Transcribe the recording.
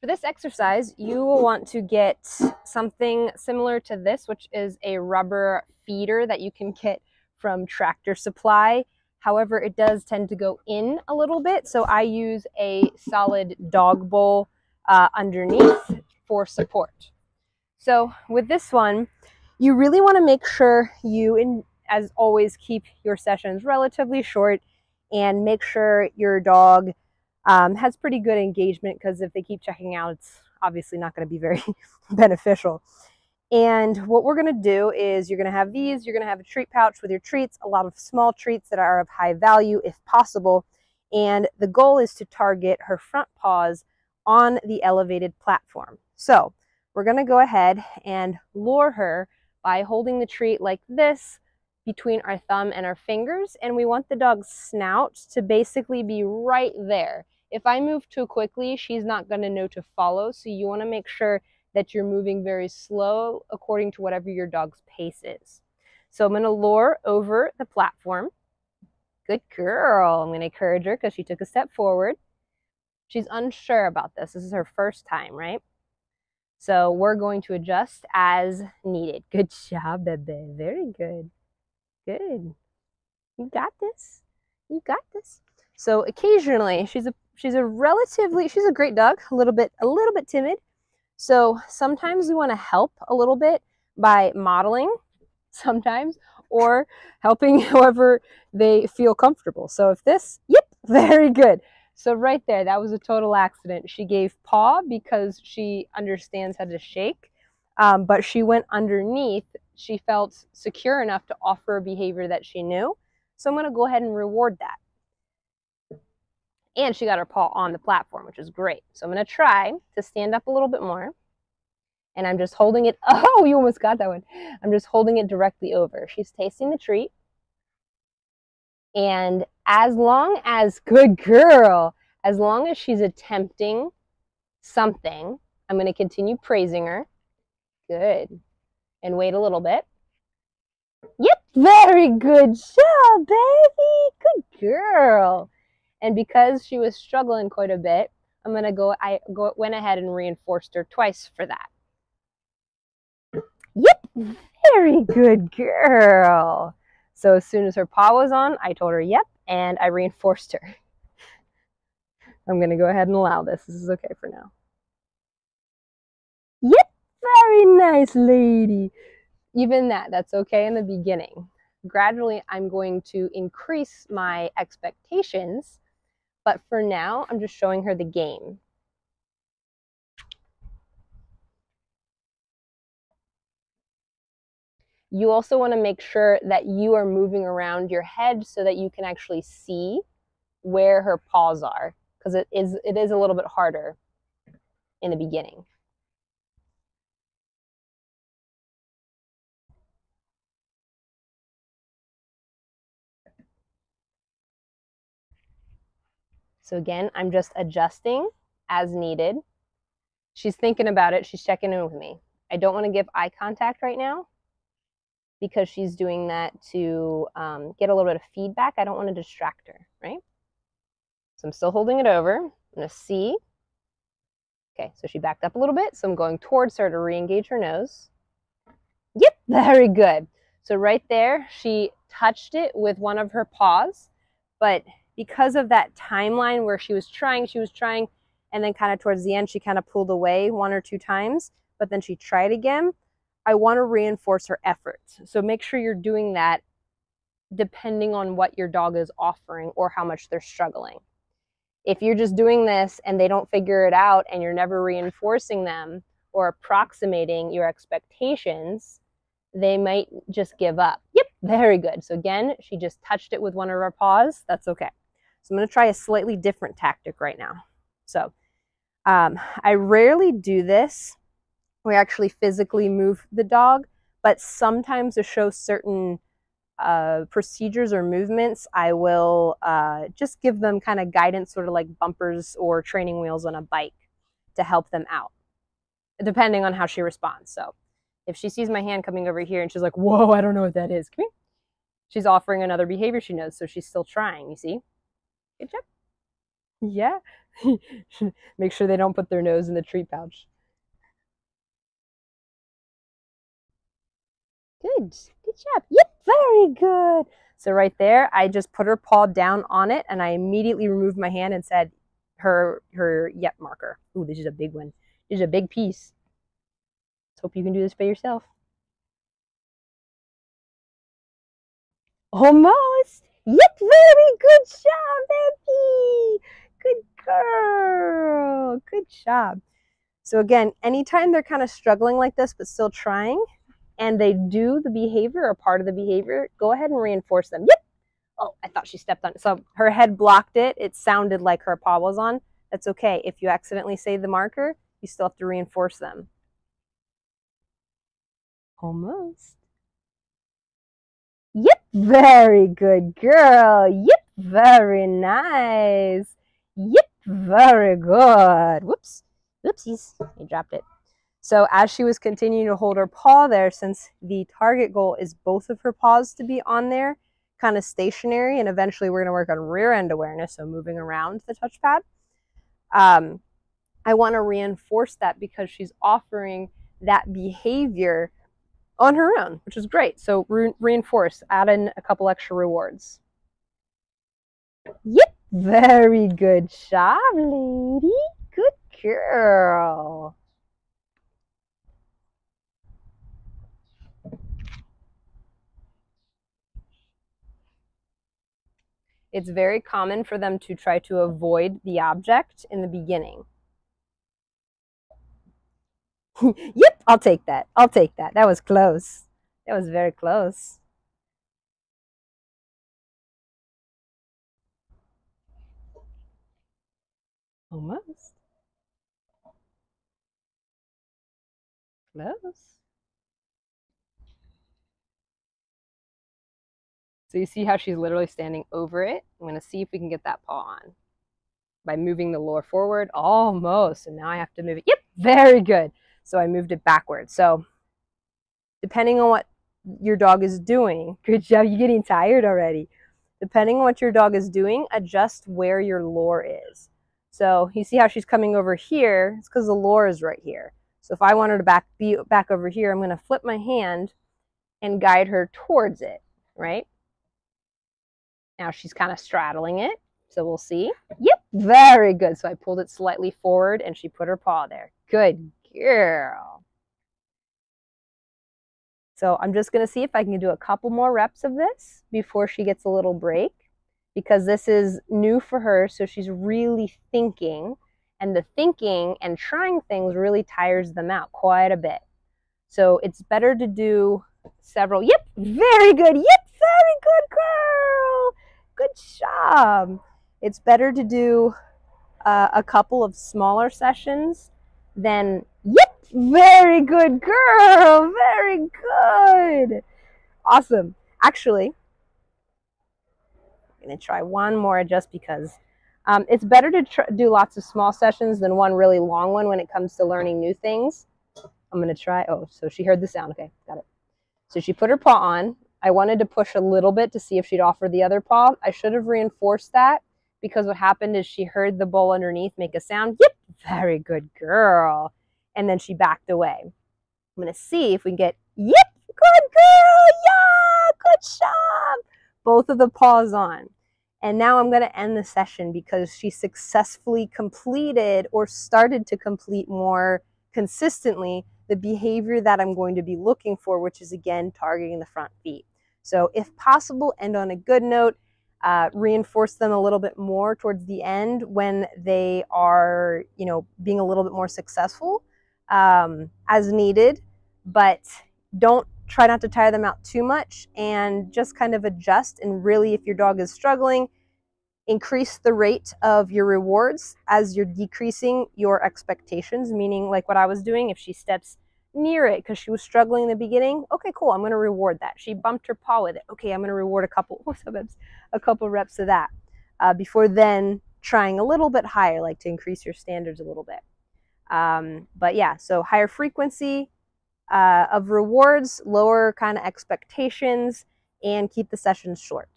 For this exercise, you will want to get something similar to this, which is a rubber feeder that you can get from Tractor Supply. However, it does tend to go in a little bit, so I use a solid dog bowl underneath for support. So with this one, you really want to make sure you, as always, keep your sessions relatively short and make sure your dog has pretty good engagement, because if they keep checking out, it's obviously not going to be very beneficial. And what we're going to do is you're going to have these, you're going to have a treat pouch with your treats, a lot of small treats that are of high value if possible. And the goal is to target her front paws on the elevated platform. So we're going to go ahead and lure her by holding the treat like this between our thumb and our fingers. And we want the dog's snout to basically be right there. If I move too quickly, she's not going to know to follow. So you want to make sure that you're moving very slow according to whatever your dog's pace is. So I'm going to lure over the platform. Good girl. I'm going to encourage her because she took a step forward. She's unsure about this. This is her first time, right? So we're going to adjust as needed. Good job, Bebe. Very good. Good. You got this. You got this. So occasionally, she's a great dog, a little bit timid. So sometimes we want to help a little bit by modeling sometimes, or helping however they feel comfortable. So if this, yep, very good. So right there, that was a total accident. She gave paw because she understands how to shake, but she went underneath. She felt secure enough to offer a behavior that she knew. So I'm going to go ahead and reward that. And she got her paw on the platform, which is great. So I'm going to try to stand up a little bit more. And I'm just holding it. Oh, you almost got that one. I'm just holding it directly over. She's tasting the treat. And as long as, good girl, as long as she's attempting something, I'm going to continue praising her. Good. And wait a little bit. Yep, very good job, baby. Good girl. And because she was struggling quite a bit, I went ahead and reinforced her twice for that. Yep, very good girl. So as soon as her paw was on, I told her yep, and I reinforced her. I'm going to go ahead and allow this. This is okay for now. Yep, very nice lady. Even that's okay in the beginning. Gradually, I'm going to increase my expectations. But for now, I'm just showing her the game. You also want to make sure that you are moving around your head so that you can actually see where her paws are, because it is a little bit harder in the beginning. So again, I'm just adjusting as needed. She's thinking about it. She's checking in with me. I don't want to give eye contact right now because she's doing that to get a little bit of feedback. I don't want to distract her, right? So I'm still holding it over. I'm going to see. Okay, so she backed up a little bit. So I'm going towards her to re-engage her nose. Yep, very good. So right there, she touched it with one of her paws, but because of that timeline where she was trying, and then kind of towards the end, she kind of pulled away 1 or 2 times, but then she tried again. I want to reinforce her efforts. So make sure you're doing that depending on what your dog is offering or how much they're struggling. If you're just doing this and they don't figure it out and you're never reinforcing them or approximating your expectations, they might just give up. Yep, very good. So again, she just touched it with one of her paws. That's okay. So I'm going to try a slightly different tactic right now. So I rarely do this. We actually physically move the dog, but sometimes to show certain procedures or movements, I will just give them kind of guidance, sort of like bumpers or training wheels on a bike to help them out, depending on how she responds. So if she sees my hand coming over here and she's like, whoa, I don't know what that is, come here. She's offering another behavior she knows, so she's still trying, you see? Good job. Yeah, Make sure they don't put their nose in the treat pouch. Good job. Yep, very good. So right there, I just put her paw down on it, and I immediately removed my hand and said her yep marker. Ooh, this is a big one. This is a big piece. Let's hope you can do this by yourself. Almost. Yep, very good job, Becky. Good girl. Good job. So again, anytime they're kind of struggling like this but still trying, and they do the behavior or part of the behavior, go ahead and reinforce them. Yep. Oh, I thought she stepped on it. So her head blocked it. It sounded like her paw was on. That's okay. If you accidentally say the marker, you still have to reinforce them. Almost. Yep, very good girl. Yep, very nice. Yep, very good. Whoops, whoopsies, I dropped it. So as she was continuing to hold her paw there, since the target goal is both of her paws to be on there, kind of stationary, and eventually we're going to work on rear end awareness, so moving around the touchpad. I want to reinforce that because she's offering that behavior on her own, which is great. So reinforce, add in a couple extra rewards. Yep, very good job, lady. Good girl. It's very common for them to try to avoid the object in the beginning. Yep, I'll take that. I'll take that. That was close. That was very close. Almost. Close. So you see how she's literally standing over it? I'm going to see if we can get that paw on by moving the lure forward. Almost. And now I have to move it. Yep, very good. So I moved it backwards. So depending on what your dog is doing, good job, you're getting tired already. Depending on what your dog is doing, adjust where your lure is. So you see how she's coming over here? It's because the lure is right here. So if I want her to be back over here, I'm going to flip my hand and guide her towards it, right? Now she's kind of straddling it, so we'll see. Yep, very good. So I pulled it slightly forward, and she put her paw there. Good girl. So I'm just going to see if I can do a couple more reps of this before she gets a little break, because this is new for her, so she's really thinking, and the thinking and trying things really tires them out quite a bit. So it's better to do several. Yep, very good. Yep, very good girl. Good job. It's better to do a couple of smaller sessions than, yep, very good girl. Very good. Awesome. Actually, I'm going to try one more just because it's better to do lots of small sessions than one really long one when it comes to learning new things. I'm going to try. Oh, so she heard the sound. Okay, got it. So she put her paw on. I wanted to push a little bit to see if she'd offer the other paw. I should have reinforced that because what happened is she heard the bowl underneath make a sound. Yep, very good girl. And then she backed away. I'm going to see if we can get, yep, good girl. Yeah, good job. Both of the paws on. And now I'm going to end the session because she successfully completed or started to complete more consistently the behavior that I'm going to be looking for, which is, again, targeting the front feet. So if possible, end on a good note, reinforce them a little bit more towards the end when they are, being a little bit more successful as needed, but don't try not to tire them out too much, and just kind of adjust. And really, if your dog is struggling, increase the rate of your rewards as you're decreasing your expectations, meaning like what I was doing. If she steps near it because she was struggling in the beginning, okay, cool, I'm going to reward that. She bumped her paw with it. Okay, I'm going to reward a couple reps of that before then trying a little bit higher, like to increase your standards a little bit. But yeah, so higher frequency of rewards, lower kind of expectations, and keep the sessions short.